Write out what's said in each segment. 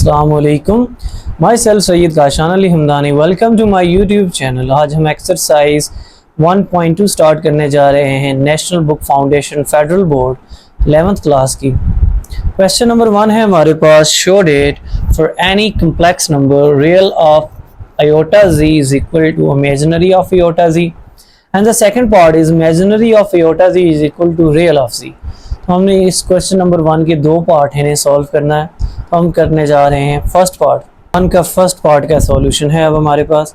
अस्सलामुअलैकुम, myself Syed Kashan Ali Hamdani. Welcome to my YouTube channel. आज हम एक्सरसाइज 1.2 स्टार्ट करने जा रहे हैं, नेशनल बुक फाउंडेशन फेडरल बोर्ड 11th क्लास की। क्वेश्चन नंबर 1 है हमारे पास, show that for any complex number real of iota z is equal to imaginary of iota z and the second part is imaginary of iota z is equal to real of z। तो हमने इस question number 1 के दो part इन्हें solve करना है। तो हम करने जा रहे हैं फर्स्ट पार्ट। 1 का फर्स्ट पार्ट का सॉल्यूशन है अब हमारे पास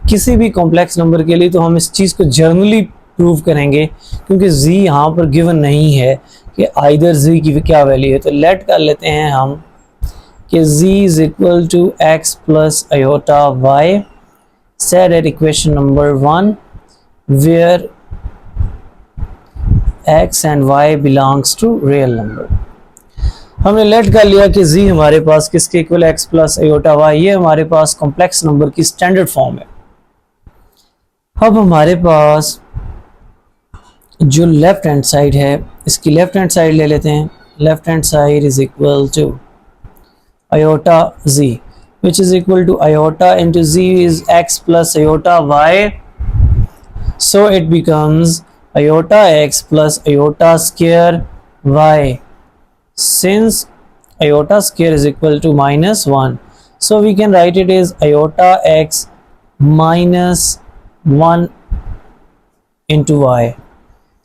किसी भी कॉम्प्लेक्स नंबर के लिए। तो हम इस चीज़ को जनरली प्रूव करेंगे क्योंकि z यहाँ पर गिवन नहीं है कि आइदर z की क्या वैल्यू है। तो लेट कर लेते हैं हम कि z is equal to x plus iota y said at equation number 1 where x and y belongs to real number. हमने लेट कर लिया कि z हमारे पास किसके equal x plus iota y, ये हमारे पास कॉम्प्लेक्स नंबर की स्टैंडर्ड फॉर्म है। अब हमारे पास जो लेफ्ट हैंड साइड है, इसकी लेफ्ट हैंड साइड ले लेते हैं। Left hand side is equal to iota z which is equal to iota into z is x plus iota y, so it becomes iota x plus iota square y. Since iota square is equal to -1, so we can write it as iota x minus 1 into y,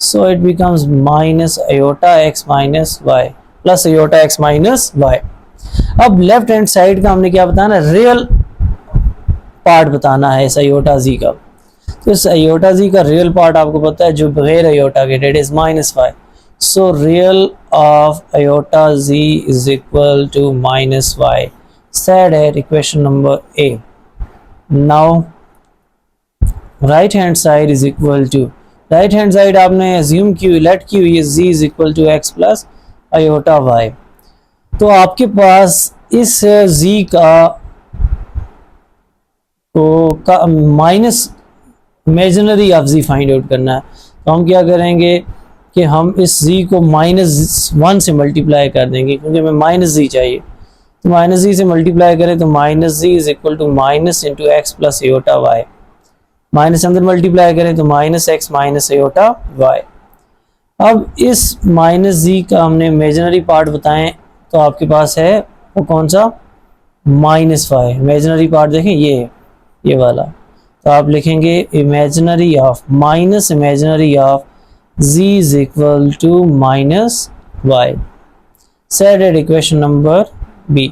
so it becomes minus iota x minus y plus iota x minus y. अब left hand side का हमने क्या बताना है, real part बताना है इस iota z का। तो इस आयोटा z का रियल पार्ट आपको पता है जो बगैर आयोटा के, that is -5। So real of iota z is equal to -y said at equation number a। Now right hand side is equal to, right hand side आपने assume की हुई, लेट की हुई है z is equal to x plus iota y। तो आपके पास इस z का minus imaginary of z find out करना है। तो हम क्या करेंगे कि हम इस z को -1 से मल्टीप्लाई कर देंगे क्योंकि हमें माइनस z चाहिए। तो माइनस z से मल्टीप्लाई करें तो minus z is equal to minus into x plus iota y। Minus अंदर मल्टीप्लाई करें तो minus x minus iota y। अब इस माइनस z का हमने इमेजिनरी पार्ट बताएं तो आपके पास है वो कौन सा, -5। इमेजिनरी पार्ट देखें ये वाला। तो आप लिखेंगे imaginary of minus imaginary of z is equal to -y said at equation number b।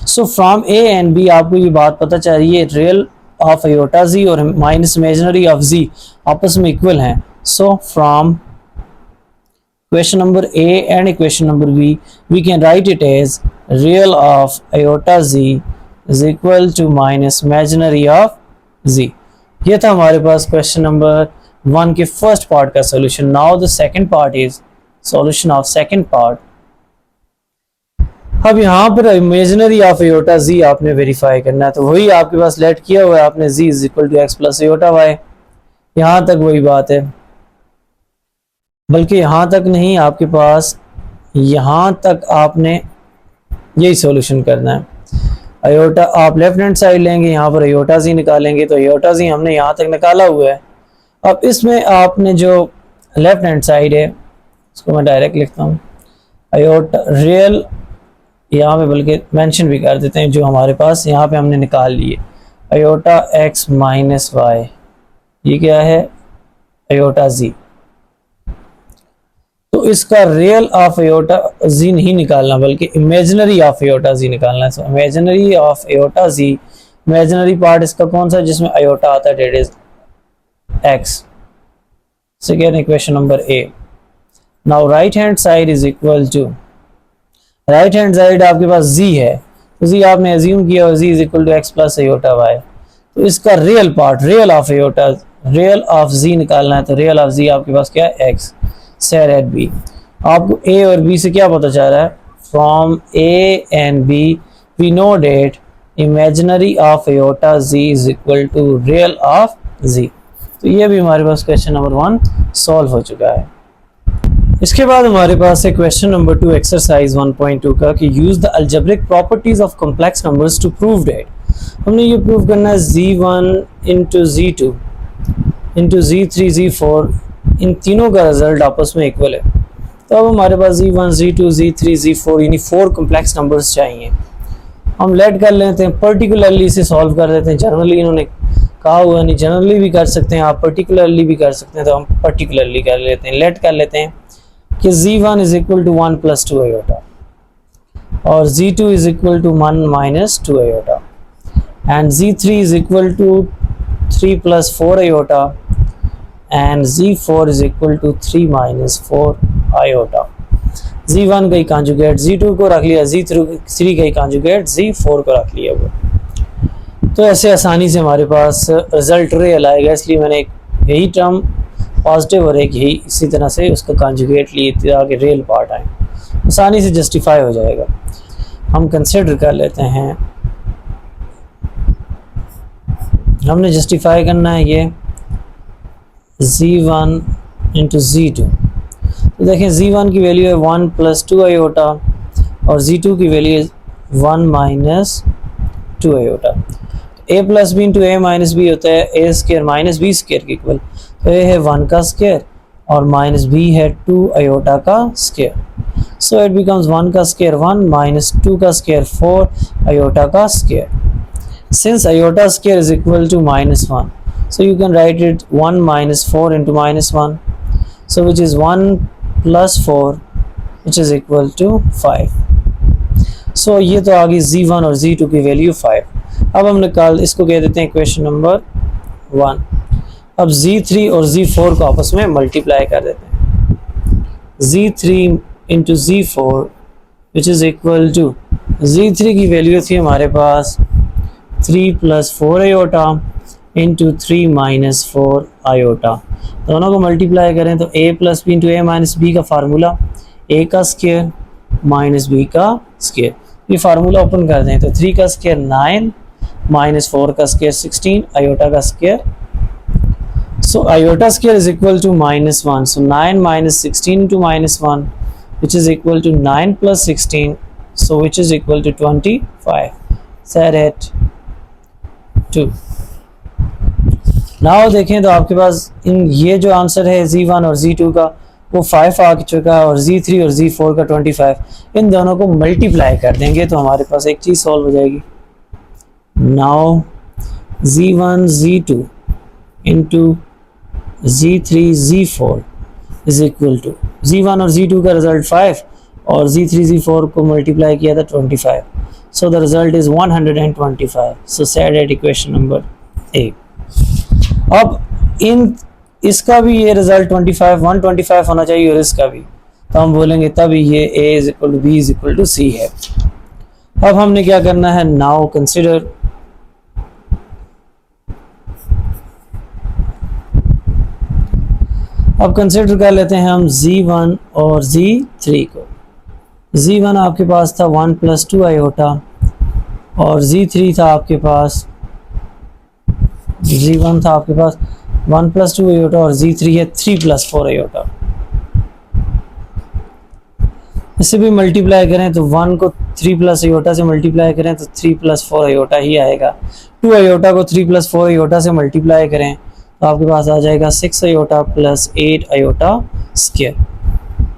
So from a and b आपको ये बात पता चाहिए, रियल ऑफ आयोटा z और माइनस इमेजिनरी ऑफ z आपस में इक्वल हैं। So from equation number a and equation number b we can write it as real of iota z is equal to minus imaginary of z। ये था हमारे पास question number 1 के first part का solution. Now the second part is solution of second part. अब यहाँ पर imaginary of iota z आपने verify करना है। तो वही आपके पास लेट किया हुआ है आपने, z is equal to x plus iota y। यहाँ तक वही बात है, बल्कि यहाँ तक नहीं, आपके पास यहाँ तक आपने यही सॉल्यूशन करना है। आयोटा आप लेफ्ट हैंड साइड लेंगे, यहाँ पर आयोटा z निकालेंगे। तो आयोटा z हमने यहाँ तक निकाला हुआ है। अब इसमें आपने जो लेफ्ट हैंड साइड है उसको मैं डायरेक्ट लिखता हूँ आयोटा रियल, यहाँ पे बल्कि मेंशन भी कर देते हैं जो हमारे पास यहाँ पे हमने निकाल लिए आयोटा x माइनस y। ये क्या है, आयोटा z। तो इसका रियल ऑफ आयोटा z नहीं निकालना बल्कि इमेजिनरी ऑफ आयोटा z निकालना है। So imaginary of iota z, imaginary part इसका कौन सा जिसमें आयोटा आता है, that is x। Second equation number a। Now right hand side is equal to, right hand side आपके पास z है तो z आपने एज्यूम किया z is equal to x plus iota y। तो इसका real part, real of iota, real of z निकालना है। तो रियल ऑफ z आपके पास क्या है, x सेड एट b। आपको a और b से क्या पता चल रहा है, from a and b we know that imaginary of iota z is equal to real of z। तो ये भी हमारे पास क्वेश्चन नंबर 1 सॉल्व हो चुका है। इसके बाद हमारे पास है क्वेश्चन नंबर 2 एक्सरसाइज 1.2 का कि use the algebraic properties of complex numbers to prove that. हमने ये प्रूव करना है z1 into z2 into z3 z4 इन तीनों का रिजल्ट आपस में इक्वल है। तो अब हमारे पास z1 z2 z3 z4 यानी 4 कॉम्प्लेक्स नंबर्स चाहिए। हम लेट कर लेते हैं, पर्टिकुलरली इसे सॉल्व कर देते हैं। जनरली इन्होंने कहा हुआ नहीं, जनरली भी कर सकते हैं आप, पर्टिकुलरली भी कर सकते हैं, तो हम पर्टिकुलरली कर लेते हैं। लेट कर लेते हैं कि z1 is equal to 1 plus 2 iota और z2 is equal to 1 minus 2 iota and z3 is equal to 3 plus 4 iota and z4 is equal to 3 minus 4 iota. z1 का ही कॉन्जुगेट z2 को रख लिया, z3 का ही कॉन्जुगेट z4 को रख लिया वो। तो ऐसे आसानी से हमारे पास रिजल्ट रियल आएगा, इसलिए मैंने एक यही टर्म पॉजिटिव और एक यही इसी तरह से उसका कॉन्जुगेट लिए ताकि रियल पार्ट आए, आसानी से जस्टिफाई हो जाएगा। हम कंसिडर कर लेते हैं, हमने जस्टिफाई करना है ये z1 इंटू z2। तो देखें z1 की वैल्यू है 1 प्लस 2 आयोटा और z2 की वैल्यू है 1 minus 2 iota. a plus B into A minus B होता है A square minus B square के इक्वल। तो a है 1 का स्केयर और माइनस b है 2 आयोटा का स्केयर। सो इट बिकम्स 1 का स्केयर 1 माइनस 2 का स्केयर 4 आयोटा का square. Since iota square is equal to -1, so you can write it 1 minus 4 into -1, so which is 1 plus 4 which is equal to 5। so ये तो आ गई z1 और z2 की value 5। अब हम निकाल इसको कह देते हैं क्वेश्चन नंबर 1। अब z3 और z4 को आपस में मल्टीप्लाई कर देते हैं। z3 into z4 which is equal to, z3 की वैल्यू थी हमारे पास 3 plus 4 iota into 3 minus 4 iota. दोनों को मल्टीप्लाई करें तो a plus B into A minus B का फार्मूला a का स्केयर माइनस b का स्केयर। ये फार्मूला ओपन कर दें तो 3 का स्केयर 9 माइनस 4 का स्केयर 16 आयोटा का square. So iota square is equal to -1, so 9 minus 16 into -1 which is equal to 9 plus 16, so which is equal to 25। Set it 2। Now देखें तो आपके पास इन ये जो आंसर है z1 और z2 का वो 5 आ चुका है और z3 और z4 का 25। इन दोनों को मल्टीप्लाई कर देंगे तो हमारे पास एक चीज़ सॉल्व हो जाएगी। Now z1 z2 into z3 z4 is equal to z1 और z2 का रिजल्ट 5 और z3 z4 को मल्टीप्लाई किया था 25। So the result is 125। So set at equation number 8। अब इन इसका भी ये रिजल्ट 125 होना चाहिए और इसका भी, तो हम बोलेंगे तभी ये a is equal to b is equal to c है। अब हमने क्या करना है, नाउ कंसिडर, अब कंसिडर कर लेते हैं हम z1 और z3 को। z1 आपके पास था 1 प्लस 2 आयोटा और z3 था आपके पास, z1 था आपके पास 1 प्लस 2 आयोटा और z3 है 3 प्लस 4 आयोटा। इससे भी मल्टीप्लाई करें तो 1 को 3 प्लस आयोटा से मल्टीप्लाई करें तो 3 प्लस 4 आयोटा ही आएगा। 2 आयोटा को 3 प्लस 4 आयोटा से मल्टीप्लाई करें तो आपके पास आ जाएगा 6 iota plus 8 iota square.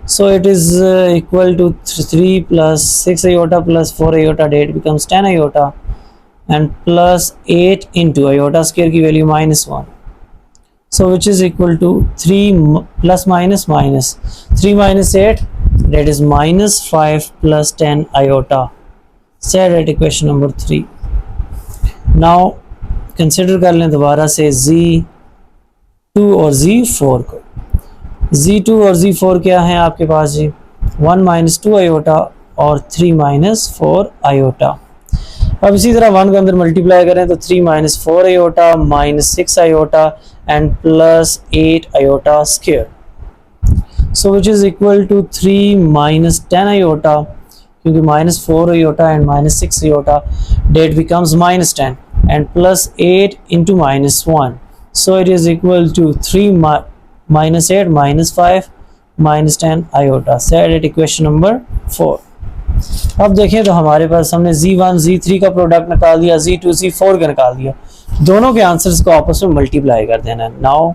So it is equal to 3 plus 6 iota plus 4 iota, that becomes 10 iota and plus 8 into iota square की वैल्यू -1, so which is equal to 3 plus minus minus 3 minus 8 that is -5 plus 10 iota। set at equation number 3। now consider कर लें दोबारा से z2 और z4 को। z2 और z4 क्या है आपके पास जी, 1 माइनस 2 आयोटा और 3 माइनस 4 आयोटा। अब इसी तरह 1 के अंदर मल्टीप्लाई करें तो 3 minus 4 iota minus 6 iota and plus 8 iota square. So which is equal to 3 minus 10 iota, क्योंकि -4 iota and -6 iota, that becomes -10 and plus 8 into -1, so it is equal to 3 minus 8 -5 -10 iota. Set at equation number 4। अब देखें तो हमारे पास हमने Z1 Z3 का product निकाल दिया, Z2 Z4 का निकाल दिया, दोनों के आंसर्स को आपस में मल्टीप्लाई कर देना है। Now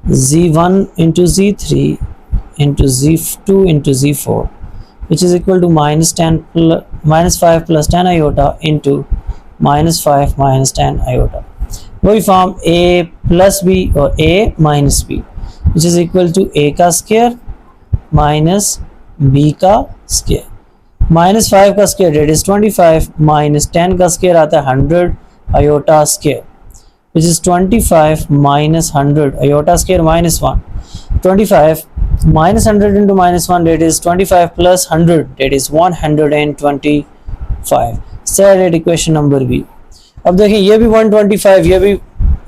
Z1 into Z3 into Z2 into Z4 which is equal to -5 plus 10 iota into -5 minus 10 iota। वही फॉर्म A plus B और A minus B which is equal to A का square minus B का square. -5 का square that is 25 minus 10 का square आता है 100 iota square which is 25 minus 100 iota square minus 1। 25 minus 100 into minus 1 that is 25 plus 100 that is 125। Set at equation number B. अब देखिए ये भी 125 ये भी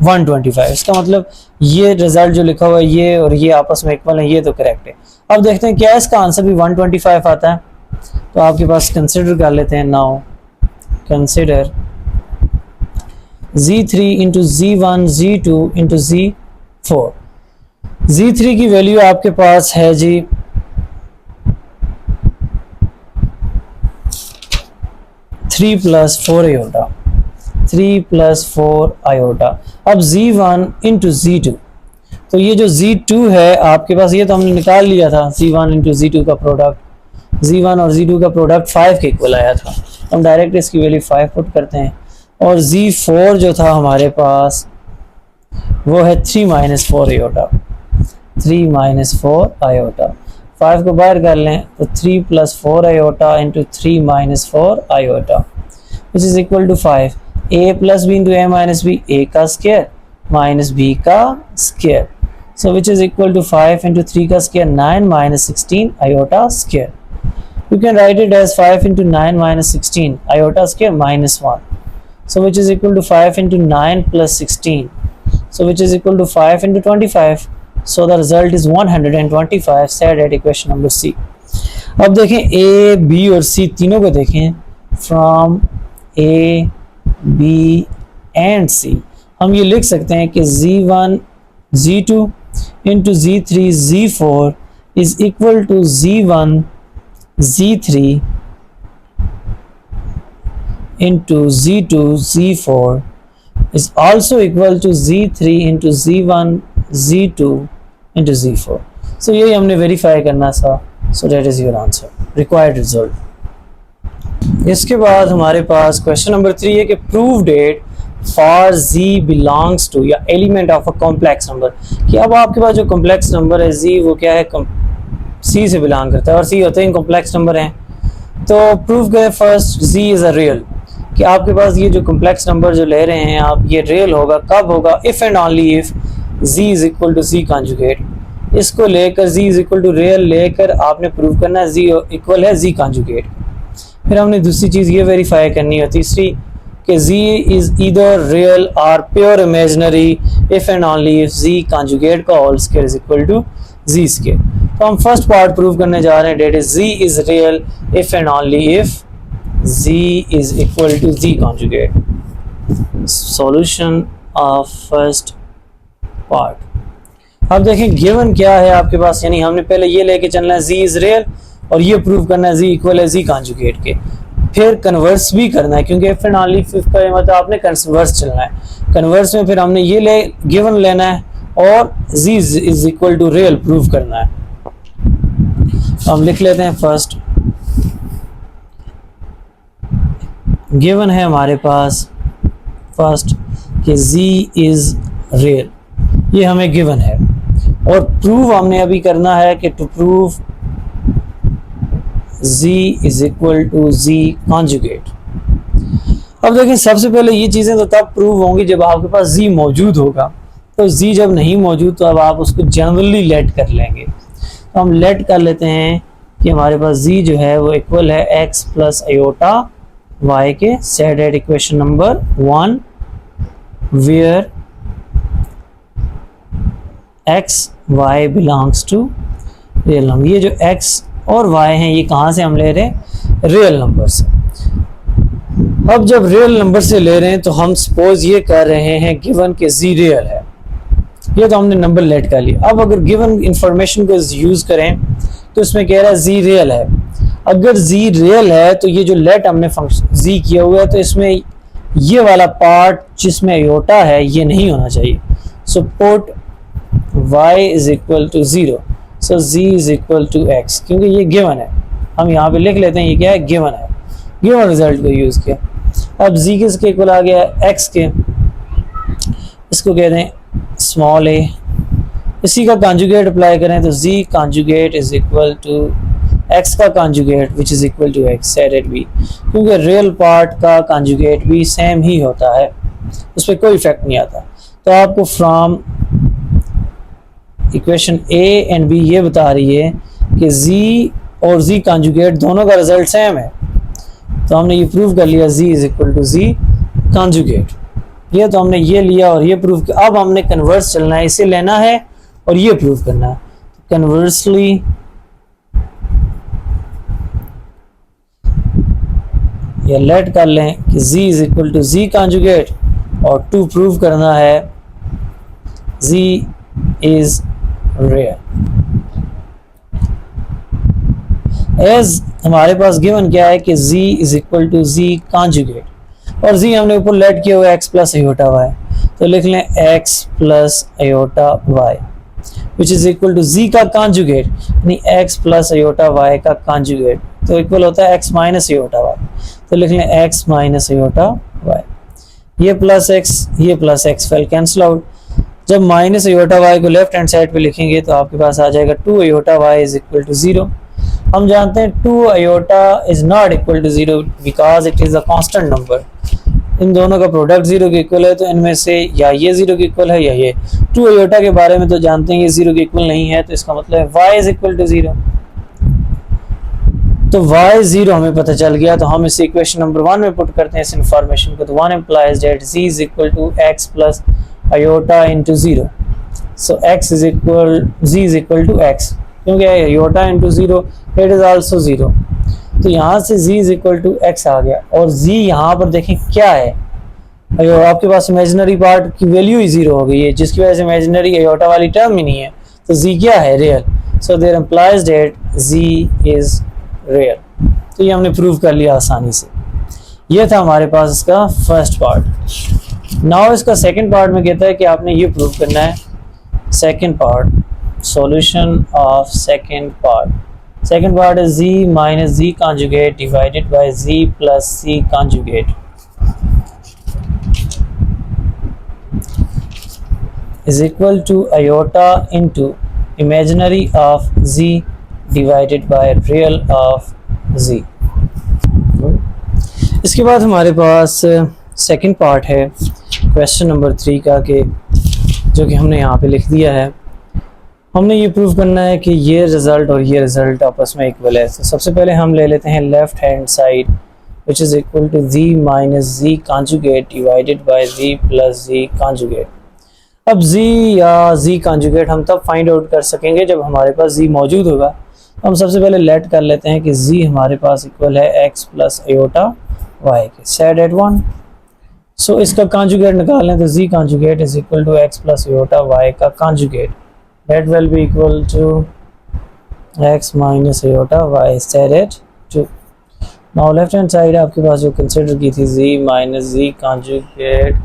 125, इसका मतलब ये रिजल्ट जो लिखा हुआ है ये और ये आपस में इक्वल है, ये तो करेक्ट है। अब देखते हैं क्या इसका आंसर भी 125 आता है, तो आपके पास कंसिडर कर लेते हैं। Now consider Z3 into Z1 Z2 into Z4। Z3 की वैल्यू आपके पास है जी 3 plus 4 आयोटा, 3 plus 4 आयोटा। अब Z1 into Z2, तो ये जो Z2 है आपके पास, ये तो हमने निकाल लिया था, Z1 into Z2 का प्रोडक्ट, Z1 और Z2 का प्रोडक्ट 5 के इक्वल आया था, हम डायरेक्ट इसकी वैल्यू 5 पुट करते हैं। और Z4 जो था हमारे पास वो है 3 minus 4 आयोटा, 3 minus 4 आयोटा। 5 को बाहर कर लें तो 3 plus 4 iota into 3 minus 4 iota which is equal to 5। A plus B into A minus B, A का स्क्वायर माइनस B का square, so which is equal to 5 into 3 का square 9 minus 16 iota square. You can write it as 5 into 9 minus 16 iota square minus 1, so which is equal to 5 into 9 plus 16, so which is equal to 5 into 25, so the result is 125। Set at equation number C. अब देखें A, B और C तीनों को देखें, from A, B and C हम ये लिख सकते हैं कि Z1 Z2 into Z3 Z4 is equal to Z1 Z3 into Z2 Z4 is also equal to Z3 into Z1 Z2 into Z4। so यही हमने वेरीफाई करना था, so that is your answer, required result। इसके बाद हमारे पास question number 3 है कि prove that for Z belongs to या element of a complex number, कि अब आपके पास जो कॉम्प्लेक्स नंबर है Z वो क्या है, C से बिलोंग करता है और C होते हैं कॉम्प्लेक्स नंबर हैं। तो प्रूव करें first Z is a real, कि आपके पास ये जो कॉम्प्लेक्स नंबर जो ले रहे हैं आप, ये रियल होगा कब होगा, if and only if Z is equal to Z conjugate. इसको लेकर Z is equal to real लेकर आपने प्रूव करना है Z इक्वल है Z कॉन्जुगेट। फिर हमने दूसरी चीज़ ये वेरीफाई करनी है, तीसरी कि Z इज ईदर रियल और pure imaginary if and only if Z conjugate का whole square is equal to Z square. तो हम फर्स्ट पार्ट प्रूव करने जा रहे हैं, that is Z is real if and only if Z is equal to Z conjugate। Solution of first part। अब देखें given क्या है आपके पास, यानी हमने पहले ये लेके चलना है Z is real और ये प्रूव करना है Z इक्वल है Z conjugate के, फिर कन्वर्स भी करना है क्योंकि if and only if का मतलब आपने कन्वर्स चलना है। कन्वर्स में फिर हमने ये ले गिवन लेना है और Z is equal to real prove करना है। हम लिख लेते हैं फर्स्ट, गिवन है हमारे पास फर्स्ट कि Z इज रियल, ये हमें गिवन है, और प्रूव हमने अभी करना है कि to prove Z is equal to Z conjugate. अब देखिए सबसे पहले ये चीज़ें तो तब प्रूव होंगी जब आपके पास Z मौजूद होगा, तो Z जब नहीं मौजूद तो अब आप उसको जनरली लेट कर लेंगे। तो हम लेट कर लेते हैं कि हमारे पास Z जो है वो इक्वल है x प्लस आयोटा y के। Set at equation number 1 where x y belongs to real number. ये जो x और y हैं ये कहाँ से हम ले रहे हैं, रियल नंबर से। अब जब रियल नंबर से ले रहे हैं तो हम सपोज ये कर रहे हैं गिवन के Z रियल है, ये तो हमने नंबर लेट कर लिया। अब अगर गिवन इंफॉर्मेशन को यूज करें तो इसमें कह रहा है जी रियल है। अगर जी रियल है तो ये जो लेट हमने फंक्शन जी किया हुआ है तो इसमें ये वाला पार्ट जिसमें आयोटा है ये नहीं होना चाहिए। So put y is equal to 0, so z is equal to x, क्योंकि ये गिवन है। हम यहाँ पे लिख लेते हैं ये क्या है, गिवन है, गिवन रिजल्ट को यूज किया। अब z किसके इक्वल आ गया है, x के, इसको कहते हैं स्मॉल a। इसी का कॉन्जुगेट अप्लाई करें तो z conjugate is equal to x का conjugate which is equal to x set at b, क्योंकि रियल पार्ट का कॉन्जुगेट भी सेम ही होता है, उस पर कोई इफेक्ट नहीं आता। तो आपको from equation a and b ये बता रही है कि z और z कॉन्जुगेट दोनों का रिजल्ट सेम है। तो हमने ये प्रूव कर लिया z is equal to z conjugate. ये तो हमने ये लिया और ये प्रूव किया। अब हमने कन्वर्स चलना है, इसे लेना है और ये प्रूव करना है। कन्वर्सली या लेट कर लें कि z is equal to z conjugate और टू प्रूव करना है z इज रियल। एज हमारे पास गिवन क्या है कि z is equal to z conjugate और z हमने ऊपर लेट किया हुआ x प्लस अयोटा y, तो लिख लें x plus iota y which is equal to z का कॉन्जुगेट यानी x प्लस अयोटा y का कॉन्जुगेट, तो इक्वल होता है x माइनस अयोटा y, तो लिख लें x माइनस अयोटा y। ये plus x fail cancel out. जब माइनस अयोटा y को लेफ्ट हैंड साइड पे लिखेंगे तो आपके पास आ जाएगा 2 iota y is equal to 0। हम जानते हैं 2 iota is not equal to 0 because it is a constant number. इन दोनों का प्रोडक्ट 0 के इक्वल है, तो इनमें से या ये 0 के इक्वल है या ये। 2 अयोटा के बारे में तो जानते हैं ये 0 के इक्वल नहीं है, तो इसका मतलब है y इज इक्वल टू 0। तो y 0 हमें पता चल गया, तो हम इसे इक्वेशन नंबर 1 में पुट करते हैं इस इंफॉर्मेशन को। तो 1 implies that z is equal to x plus iota into 0, so x is equal z is equal to x, क्योंकि iota into 0 it is also 0, तो यहाँ से z is equal to x आ गया। और z यहाँ पर देखें क्या है, आपके पास इमेजिनरी पार्ट की वैल्यू ही 0 हो गई है, जिसकी वजह से इमेजिनरी आयोटा वाली टर्म ही नहीं है, तो z क्या है, real. So there implies that z is real. तो ये हमने प्रूव कर लिया आसानी से। ये था हमारे पास इसका फर्स्ट पार्ट। नाउ इसका सेकंड पार्ट में कहता है कि आपने ये प्रूव करना है second part, solution of second part. Second part is z minus z conjugate divided by z plus c conjugate is equal to iota into imaginary of z divided by real of z। इसके बाद हमारे पास second part है question number 3 का, कि जो कि हमने यहाँ पे लिख दिया है। हमने ये प्रूव करना है कि ये रिज़ल्ट और ये रिज़ल्ट आपस में इक्वल है। तो सबसे पहले हम ले लेते हैं left hand side which is equal to z minus z conjugate divided by z plus z conjugate. अब z या z कॉन्जुगेट हम तब फाइंड आउट कर सकेंगे जब हमारे पास z मौजूद होगा। हम सबसे पहले लेट कर लेते हैं कि z हमारे पास इक्वल है x प्लस अयोटा y के, सेट एट 1। सो इसका कॉन्जुगेट निकाल लें तो z conjugate is equal to x plus iota y का conjugate, that will be equal to x minus iota y, set at 2। Now left hand side आपके पास जो consider की थी z minus z conjugate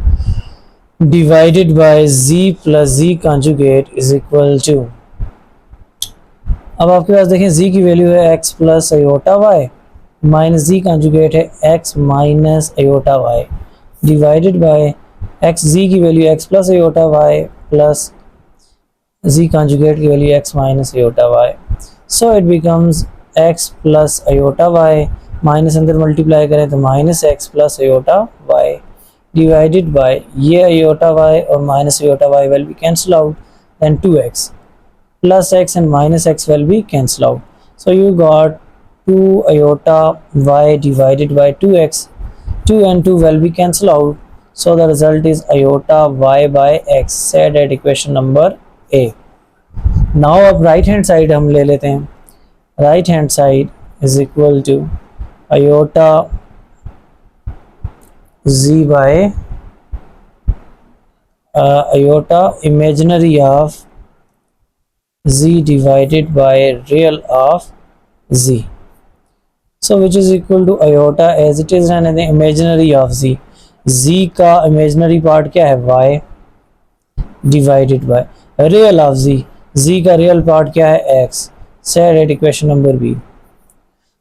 divided by z plus z conjugate is equal to, अब आपके पास देखें z की value है x plus iota y minus z conjugate है x minus iota y divided by x, z की value x plus iota y plus z conjugate की value x minus iota y। So it becomes x plus iota y, minus अंदर multiply करें तो minus x plus iota y divided by ये iota y और minus iota y will be cancel out, then 2x plus x and minus x will be cancel out. So you got 2 iota y divided by 2x. 2 and 2 will be cancel out. So the result is iota y by x, said at equation number A. Now अब right hand side हम ले लेते हैं। Right hand side is equal to iota z by iota imaginary of z divided by real of z. So which is equal to iota as it is anything imaginary of z. z का imaginary part क्या है y divided by real of z. z का real part क्या है x. Set at equation number b.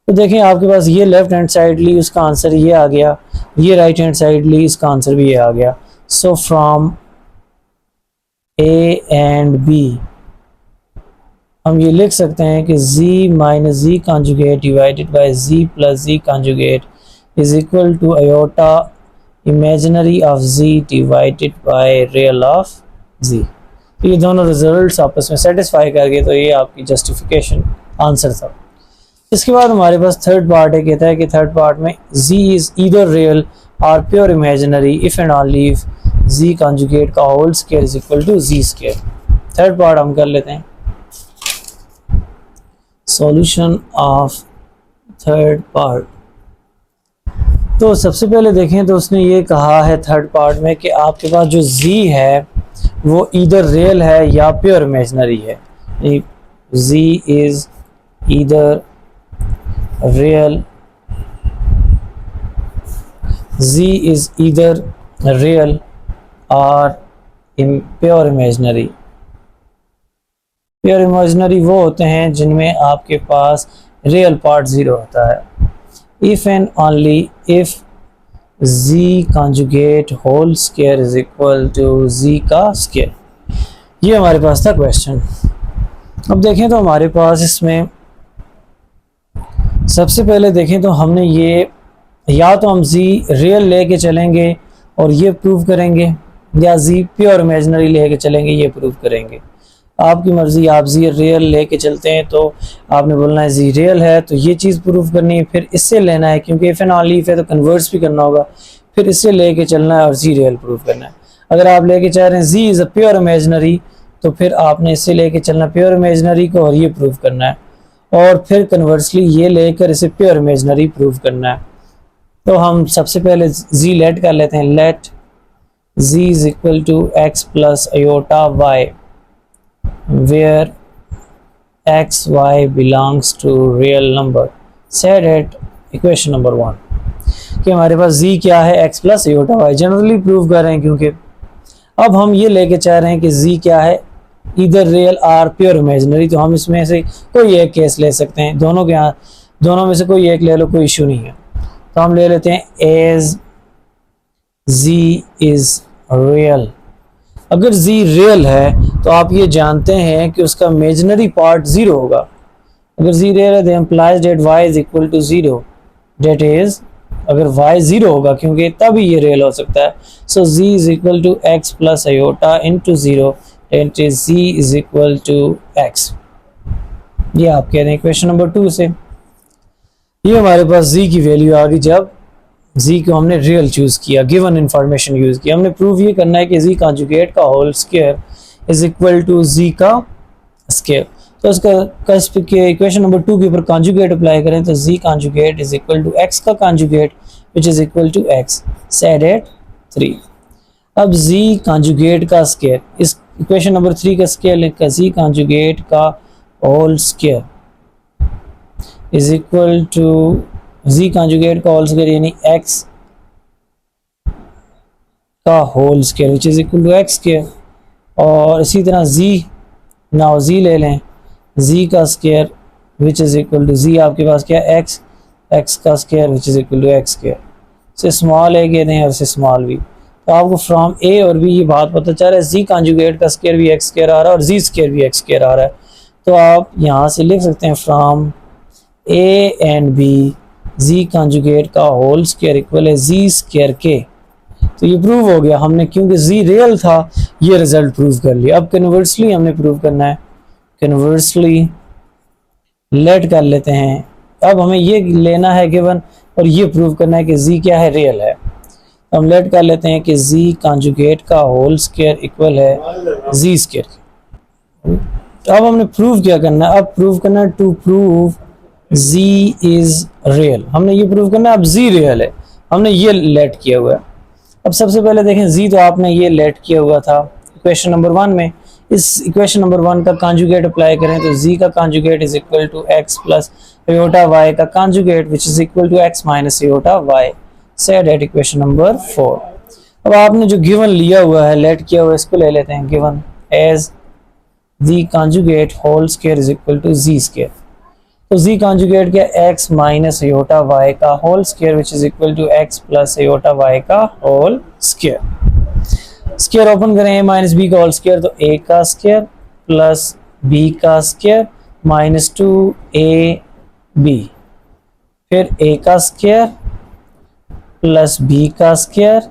तो देखें आपके पास ये लेफ्ट हैंड साइड ली उसका आंसर ये आ गया, ये राइट हैंड साइड ली इसका आंसर भी ये आ गया. So from a and b हम ये लिख सकते हैं कि z minus z conjugate divided by z plus z conjugate is equal to iota imaginary of z divided by real of z. ये दोनों रिजल्ट्स आपस में सेटिस्फाई कर गए तो ये आपकी जस्टिफिकेशन आंसर था. इसके बाद हमारे पास थर्ड पार्ट है. कहता है कि थर्ड पार्ट में z इज ईदर रियल और pure imaginary if and only if z conjugate का whole square is equal to z square. Third part हम कर लेते हैं. Solution of third part. तो सबसे पहले देखें तो उसने ये कहा है थर्ड पार्ट में कि आपके पास जो z है वो ईदर रियल है या प्योर इमेजिनरी है. z is either real, z is either real और प्योर इमेजिनरी. प्योर इमेजिनरी वो होते हैं जिनमें आपके पास रियल पार्ट ज़ीरो होता है. If and only if z conjugate whole square is equal to z का स्क्वायर. ये हमारे पास था क्वेश्चन. अब देखें तो हमारे पास इसमें सबसे पहले देखें तो हमने ये या तो हम z रियल लेके चलेंगे और ये प्रूव करेंगे या z प्योर इमेजिनरी लेके चलेंगे ये प्रूव करेंगे. आपकी मर्जी. आप जी रियल लेके चलते हैं तो आपने बोलना है जी रियल है तो ये चीज़ प्रूफ करनी है, फिर इससे लेना है क्योंकि इफ एंड ओनली इफ है तो कन्वर्ट्स भी करना होगा, फिर इससे लेके चलना है और जी रियल प्रूफ करना है. अगर आप लेके चाह रहे हैं जी इज़ अ प्योर इमेजिनरी तो फिर आपने इससे लेके चलना प्योर इमेजिनरी को और ये प्रूफ करना है, और फिर कन्वर्सली ये लेकर इसे प्योर इमेजिनरी प्रूफ करना है. तो हम सबसे पहले जी लेट कर लेते हैं. Let z is equal to x plus iota y where x y belongs to real number. Set at equation number 1 कि हमारे पास z क्या है x plus iota y. Generally prove कर रहे हैं क्योंकि अब हम ये लेके चाह रहे हैं कि z क्या है इधर रियल और प्योर इमेजिनरी. तो हम इसमें से कोई एक केस ले सकते हैं. दोनों के यहाँ दोनों में से कोई एक ले लो, कोई इशू नहीं है. तो हम ले लेते हैं एज z इज रियल. अगर z रियल है तो आप ये जानते हैं कि उसका इमेजिनरी पार्ट ज़ीरो होगा. अगर z रियल है तो implies that y is equal to zero. That is अगर y ज़ीरो होगा क्योंकि तभी ये रियल हो सकता है. So z is equal to x plus iota into zero. That is z is equal to x. ये आप कह रहे हैं इक्वेशन नंबर 2 से. ये हमारे पास z की वैल्यू आ गई जब z को हमने रियल चूज़ किया, गिवन इंफॉर्मेशन यूज़ किया. हमने प्रूव ये करना है कि z कॉन्जुगेट का whole square is equal to z का स्क्वायर. तो इसका इक्वेशन नंबर 2 के ऊपर कॉन्जुगेट अप्लाई करें तो z conjugate is equal to x का conjugate which is equal to x. Set at 3. अब z कॉन्जुगेट का स्क्वायर, इस इक्वेशन नंबर 3 का स्क्वायर लिखकर z कॉन्जुगेट का whole square is equal to z conjugate का होल स्क्वायर यानी x का whole square which is equal to x square. और इसी तरह z नाउ z ले लें z का square which is equal to z आपके पास क्या x का square which is equal to x square. से स्मॉल a कहते हैं और से स्मॉल b. तो आपको फ्रॉम a और b ये बात पता चल रहा है z कॉन्जुगेट का स्क्वायर भी x स्क्वायर आ रहा है और z स्क्वायर भी x स्क्वायर आ रहा है. तो आप यहाँ से लिख सकते हैं from a and b z conjugate का होल स्क्वायर इक्वल है z स्क्वायर के. तो ये प्रूव हो गया हमने क्योंकि z रियल था ये रिजल्ट प्रूव कर लिया. अब कन्वर्सली हमने प्रूव करना है. कन्वर्सली लेट कर लेते हैं. अब हमें ये लेना है गिवन और ये प्रूव करना है कि z क्या है रियल है. तो हम लेट कर लेते हैं कि z कॉन्जुगेट का होल स्क्वायर इक्वल है z स्क्वायर. तो अब हमने प्रूव क्या करना है. अब प्रूव करना है to prove z is real. हमने ये प्रूव करना है अब z रियल है. हमने ये लेट किया हुआ है. अब सबसे पहले देखें z तो आपने ये लेट किया हुआ था इक्वेशन नंबर 1 में, इस इक्वेशन नंबर 1 का कॉन्जुगेट अप्लाई करें तो z का conjugate is equal to x plus iota y का conjugate which is equal to x minus iota y, said at equation number 4। अब आपने जो गिवन लिया हुआ है, लेट किया हुआ है, इसको ले लेते हैं given as z conjugate whole square is equal to z square. तो z कॉन्जुगेट क्या, x माइनस आयोटा y का whole square which is equal to x plus iota y का होल स्क्वायर। स्क्वायर ओपन करें a minus b का whole square तो a का square plus b का square minus 2ab, फिर a का square plus b का square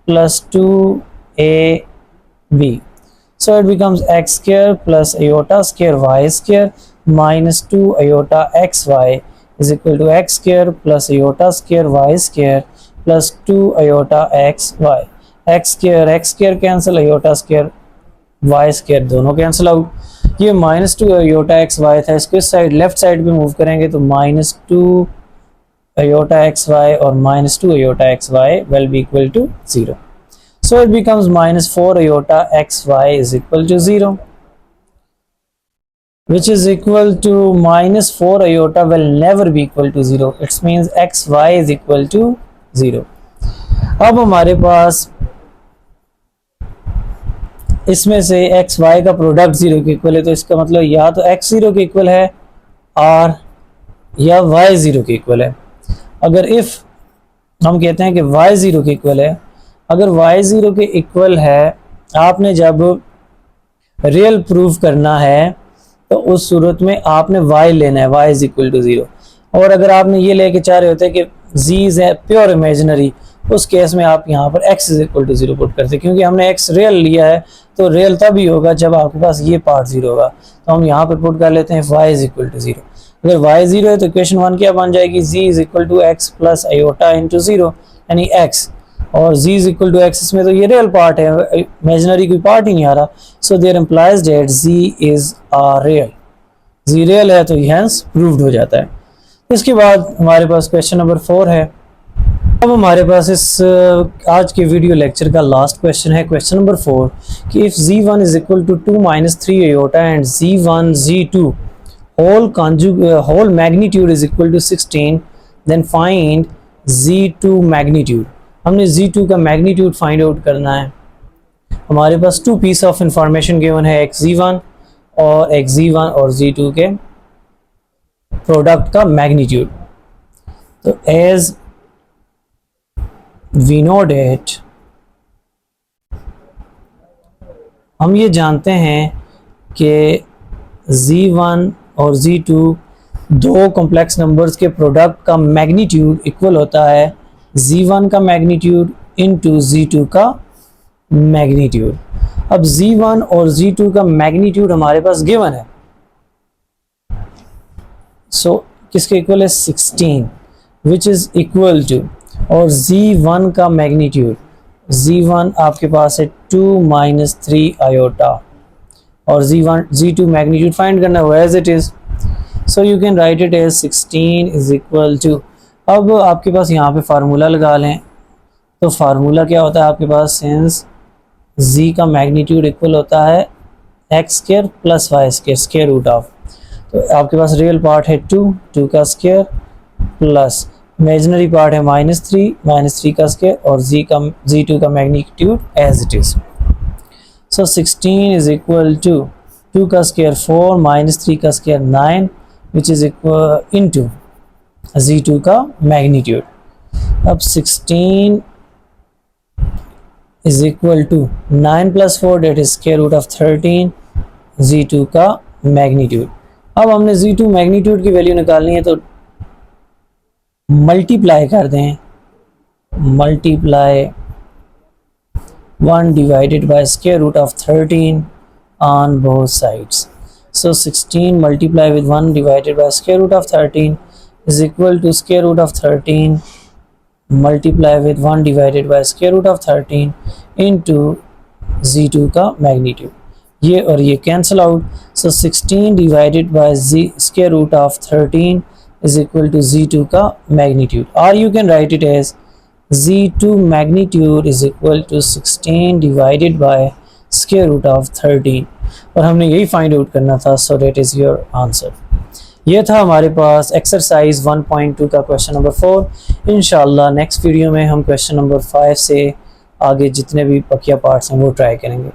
plus 2ab, so it becomes x square plus iota square y square minus 2 iota xy is equal to x square plus iota square y square plus 2 iota xy। x square cancel, iota square y square दोनों cancel out. ये minus 2 iota xy था, इसको इस side left side पे move करेंगे तो minus 2 iota xy और minus 2 iota xy will be equal to 0, so it becomes minus 4 iota xy is equal to 0, which is equal to minus 4 iota will never be equal to 0, it means xy is equal to 0। अब हमारे पास इसमें से xy का product 0 के equal है, तो इसका मतलब या तो x 0 के इक्वल है और या y 0 के इक्वल है। अगर इफ हम कहते हैं कि y 0 के इक्वल है, अगर y 0 के इक्वल है, आपने जब रियल प्रूफ करना है तो उस सूरत में आपने y लेना है, y इज इक्वल टू 0। और अगर आपने ये लेके चाह रहे होते कि z इज प्योर इमेजिनरी, उस केस में आप यहाँ पर x is equal to 0 put करते, क्योंकि हमने x रियल लिया है तो रियल तभी होगा जब आपके पास ये पार्ट 0 होगा, तो हम यहाँ पर पुट कर लेते हैं y इज इक्वल टू 0। अगर y 0 है तो इक्वेशन 1 क्या बन जाएगी, z is equal to x plus iota into 0 यानी x, और z is equal to x, इसमें तो ये रियल पार्ट है, इमेजिनरी कोई पार्ट ही नहीं आ रहा, so there implies that z is real, z real है तो हेंस प्रूव्ड हो जाता है। इसके बाद हमारे पास क्वेश्चन नंबर 4 है। अब हमारे पास इस आज के वीडियो लेक्चर का लास्ट क्वेश्चन है, क्वेश्चन नंबर 4, कि if z1 is equal to 2 minus 3 iota and z1 z2 whole magnitude is equal to 16, then find z2 magnitude। हमने z2 का मैग्नीट्यूड फाइंड आउट करना है। हमारे पास 2 पीस ऑफ इंफॉर्मेशन गिवन है, एक z1 और एक z1 और z2 के प्रोडक्ट का मैग्नीट्यूड। तो एज वी नो डेट, हम ये जानते हैं कि z1 और z2 दो कॉम्प्लेक्स नंबर्स के प्रोडक्ट का मैग्नीट्यूड इक्वल होता है z1 का मैग्नीट्यूड इनटू z2 का मैग्नीट्यूड। अब z1 और z2 का मैग्नीट्यूड हमारे पास गिवन है, सो किसके इक्वल है 16, विच इज इक्वल टू, और z1 का मैग्नीट्यूड, z1 आपके पास है 2 माइनस 3 आयोटा, और z2 मैग्नीट्यूड फाइंड करना है as it is, so you can write it as 16 is equal to. अब आपके पास यहाँ पे फार्मूला लगा लें, तो फार्मूला क्या होता है आपके पास, सिंस z का मैग्नीट्यूड इक्वल होता है x square plus y square square root of, तो आपके पास रियल पार्ट है 2 का स्क्वायर प्लस इमेजिनरी पार्ट है -3 का स्क्वायर और z2 का magnitude as it is. So 16 is equal to 2 का स्क्वायर 4 -3 का square 9 which is equal into z2 का मैग्नीट्यूड। अब 16 is equal to 9 plus 4 that is square root of 13 z2 का magnitude. अब हमने z2 मैग्नीट्यूड की वैल्यू निकालनी है, तो मल्टीप्लाई कर दें, multiply 1 divided by square root of 13 on both sides. So 16 multiply with 1 divided by square root of 13 is equal to square root of 13 multiply with 1 divided by square root of 13 into z2 का magnitude, ये और ये cancel out, so 16 divided by square root of 13 is equal to z2 का magnitude, और you can write it as Z2 magnitude is equal to 16 divided by square root of 13, और हमने यही find out करना था। So that is your answer. ये था हमारे पास एक्सरसाइज 1.2 का क्वेश्चन नंबर 4। इंशाल्लाह नेक्स्ट वीडियो में हम क्वेश्चन नंबर 5 से आगे जितने भी बकिया पार्ट्स हैं वो ट्राई करेंगे।